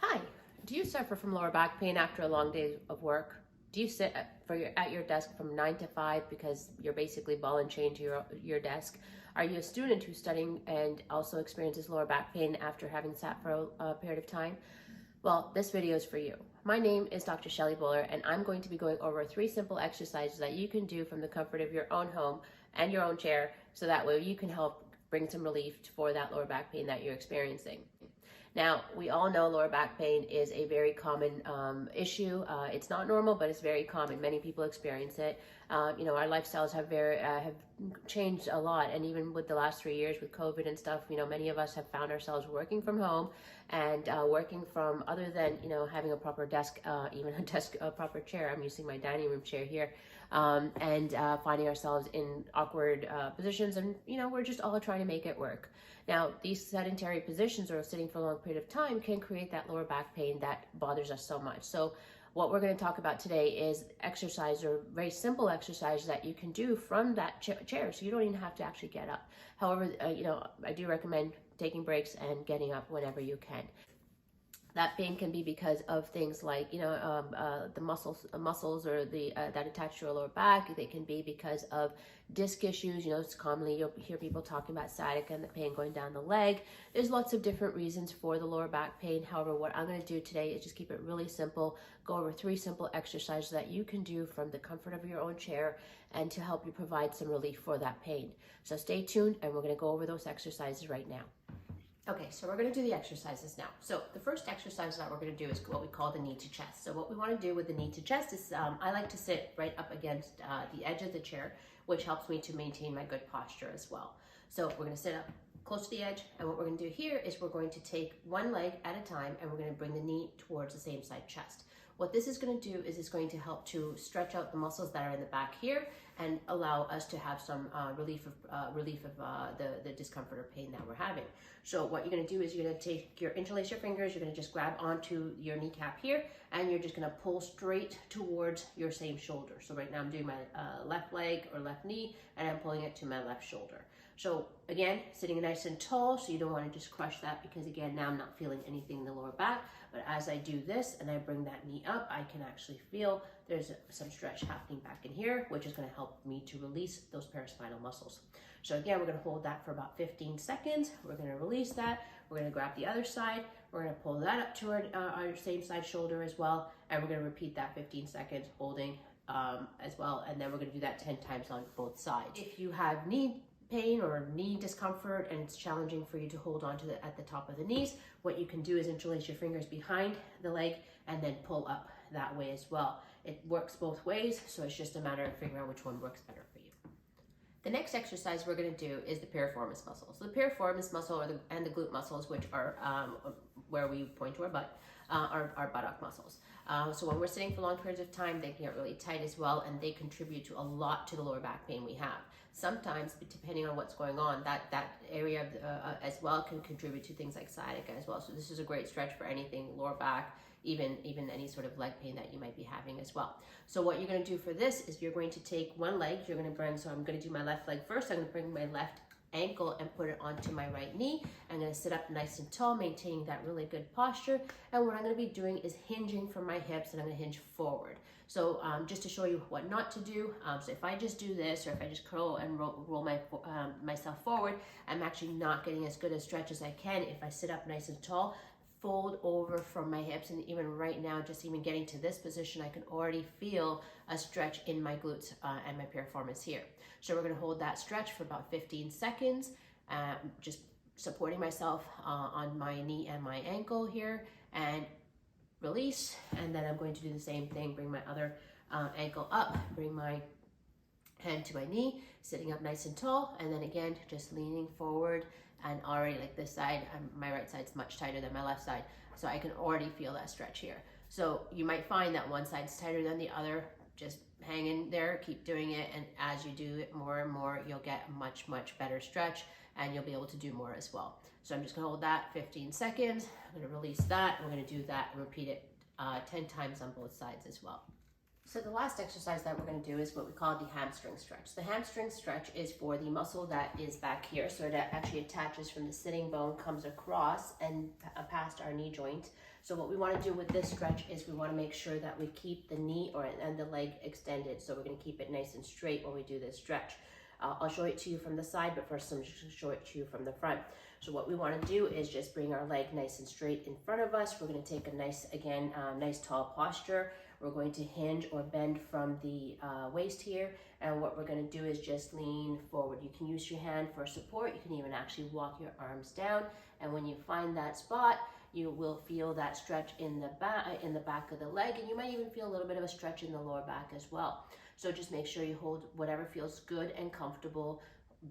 Hi, do you suffer from lower back pain after a long day of work? Do you sit at your desk from 9 to 5 because you're basically ball and chain to your desk? Are you a student who's studying and also experiences lower back pain after having sat for a period of time? Well, this video is for you. My name is Dr. Shelley and I'm going to be going over 3 simple exercises that you can do from the comfort of your own home and your own chair, so that way you can help bring some relief for that lower back pain that you're experiencing. Now, we all know lower back pain is a very common issue. It's not normal, but it's very common. Many people experience it. Our lifestyles have changed a lot, and even with the last 3 years with COVID and stuff, many of us have found ourselves working from home and working from, other than having a proper desk, even a proper chair. I'm using my dining room chair here, and finding ourselves in awkward positions, and we're just all trying to make it work. Now, these sedentary positions or sitting for a long period of time can create that lower back pain that bothers us so much. So what we're going to talk about today is exercise, or very simple exercise that you can do from that chair, so you don't even have to actually get up. However, I do recommend taking breaks and getting up whenever you can. That pain can be because of things like, the muscles or the that attach to your lower back. They can be because of disc issues. It's commonly, you'll hear people talking about sciatica and the pain going down the leg. There's lots of different reasons for the lower back pain. However, what I'm going to do today is just keep it really simple, go over 3 simple exercises that you can do from the comfort of your own chair and to help you provide some relief for that pain. So stay tuned, and we're going to go over those exercises right now. Okay, so we're going to do the exercises now. So the first exercise that we're going to do is what we call the knee to chest. So what we want to do with the knee to chest is, I like to sit right up against the edge of the chair, which helps me to maintain my good posture as well. So we're going to sit up close to the edge, and what we're going to do here is we're going to take one leg at a time, and we're going to bring the knee towards the same side chest. What this is going to do is it's going to help to stretch out the muscles that are in the back here and allow us to have some relief of the discomfort or pain that we're having. So what you're going to do is you're going to interlace your fingers, you're going to just grab onto your kneecap here, and you're just going to pull straight towards your same shoulder. So right now I'm doing my left leg or left knee, and I'm pulling it to my left shoulder. So again, sitting nice and tall, so you don't want to just crush that, because again, now I'm not feeling anything in the lower back. But as I do this and I bring that knee up, I can actually feel there's some stretch happening back in here, which is going to help me to release those paraspinal muscles. So again, we're going to hold that for about 15 seconds. We're going to release that. We're going to grab the other side. We're going to pull that up to our same side shoulder as well. And we're going to repeat that 15 seconds holding as well. And then we're going to do that 10 times on both sides. If you have knee pain or knee discomfort and it's challenging for you to hold on to at the top of the knees, what you can do is interlace your fingers behind the leg and then pull up that way as well. It works both ways, so it's just a matter of figuring out which one works better for you. The next exercise we're going to do is the piriformis muscle. So the piriformis muscle and the glute muscles, which are where we point to our butt, are buttock muscles. So when we're sitting for long periods of time, they can get really tight as well, and they contribute to a lot to the lower back pain we have. Sometimes, depending on what's going on, that area as well can contribute to things like sciatica as well. So this is a great stretch for anything lower back, even any sort of leg pain that you might be having as well. So what you're going to do for this is you're going to take one leg, so I'm going to do my left leg first. I'm going to bring my left ankle and put it onto my right knee. I'm going to sit up nice and tall, maintaining that really good posture. And what I'm going to be doing is hinging from my hips, and I'm going to hinge forward. So just to show you what not to do, so if I just do this, or if I just curl and roll myself forward, I'm actually not getting as good a stretch as I can if I sit up nice and tall, fold over from my hips. And even right now, just even getting to this position, I can already feel a stretch in my glutes and my piriformis here. So we're going to hold that stretch for about 15 seconds, just supporting myself on my knee and my ankle here, and release. And then I'm going to do the same thing, bring my other ankle up, bring my hand to my knee, sitting up nice and tall, and then again, just leaning forward. And already, like this side, my right side's much tighter than my left side, so I can already feel that stretch here. So you might find that one side's tighter than the other. Just hang in there, keep doing it, and as you do it more and more, you'll get a much better stretch, and you'll be able to do more as well. So I'm just going to hold that 15 seconds. I'm going to release that. We're going to do that and repeat it 10 times on both sides as well. So the last exercise that we're going to do is what we call the hamstring stretch. The hamstring stretch is for the muscle that is back here. So it actually attaches from the sitting bone, comes across and past our knee joint. So what we want to do with this stretch is we want to make sure that we keep the knee and the leg extended. So we're going to keep it nice and straight when we do this stretch. I'll show it to you from the side, but first I'm just going to show it to you from the front. So what we want to do is just bring our leg nice and straight in front of us. We're going to take a nice, again, nice tall posture. We're going to hinge or bend from the waist here. And what we're going to do is just lean forward. You can use your hand for support. You can even actually walk your arms down. And when you find that spot, you will feel that stretch in the back of the leg. And you might even feel a little bit of a stretch in the lower back as well. So just make sure you hold whatever feels good and comfortable.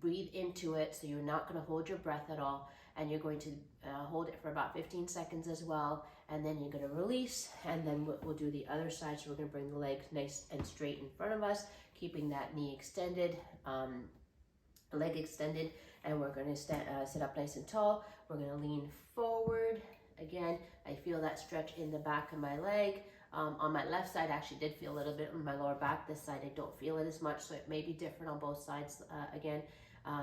Breathe into it, so you're not going to hold your breath at all, and you're going to hold it for about 15 seconds as well, and then you're going to release, and then we'll do the other side. So we're going to bring the legs nice and straight in front of us, keeping that knee extended, leg extended, and we're going to sit up nice and tall. We're going to lean forward. Again, I feel that stretch in the back of my leg. On my left side, I actually did feel a little bit on my lower back. This side, I don't feel it as much, so it may be different on both sides again.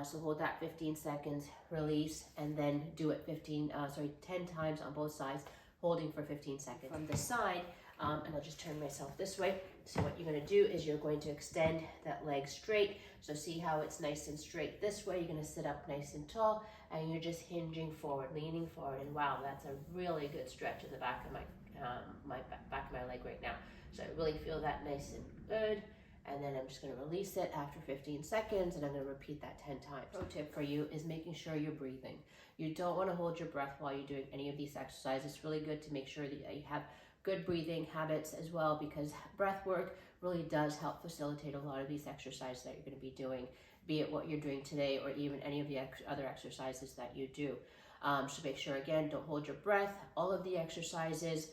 So hold that 15 seconds, release, and then do it 10 times on both sides, holding for 15 seconds. From the side, and I'll just turn myself this way. So what you're going to do is you're going to extend that leg straight. So see how it's nice and straight this way. You're going to sit up nice and tall, and you're just hinging forward, leaning forward. And wow, that's a really good stretch in the back of my back of my leg right now. So I really feel that nice and good. And then I'm just going to release it after 15 seconds, and I'm going to repeat that 10 times. Pro tip for you is making sure you're breathing. You don't want to hold your breath while you're doing any of these exercises. It's really good to make sure that you have good breathing habits as well, because breath work really does help facilitate a lot of these exercises that you're going to be doing, be it what you're doing today or even any of the other exercises that you do. So make sure, again, don't hold your breath. All of the exercises,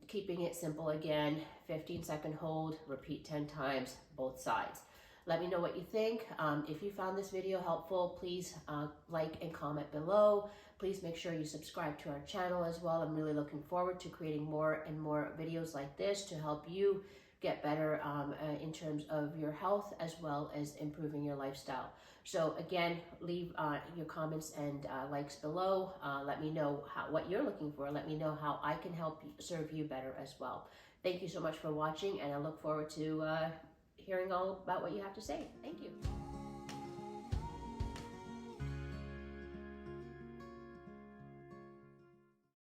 keeping it simple again, 15-second hold, repeat 10 times, both sides. Let me know what you think. If you found this video helpful, please like and comment below. Please make sure you subscribe to our channel as well. I'm really looking forward to creating more and more videos like this to help you get better in terms of your health as well as improving your lifestyle. So again, leave your comments and likes below. Let me know what you're looking for. Let me know how I can help serve you better as well. Thank you so much for watching, and I look forward to hearing all about what you have to say. Thank you.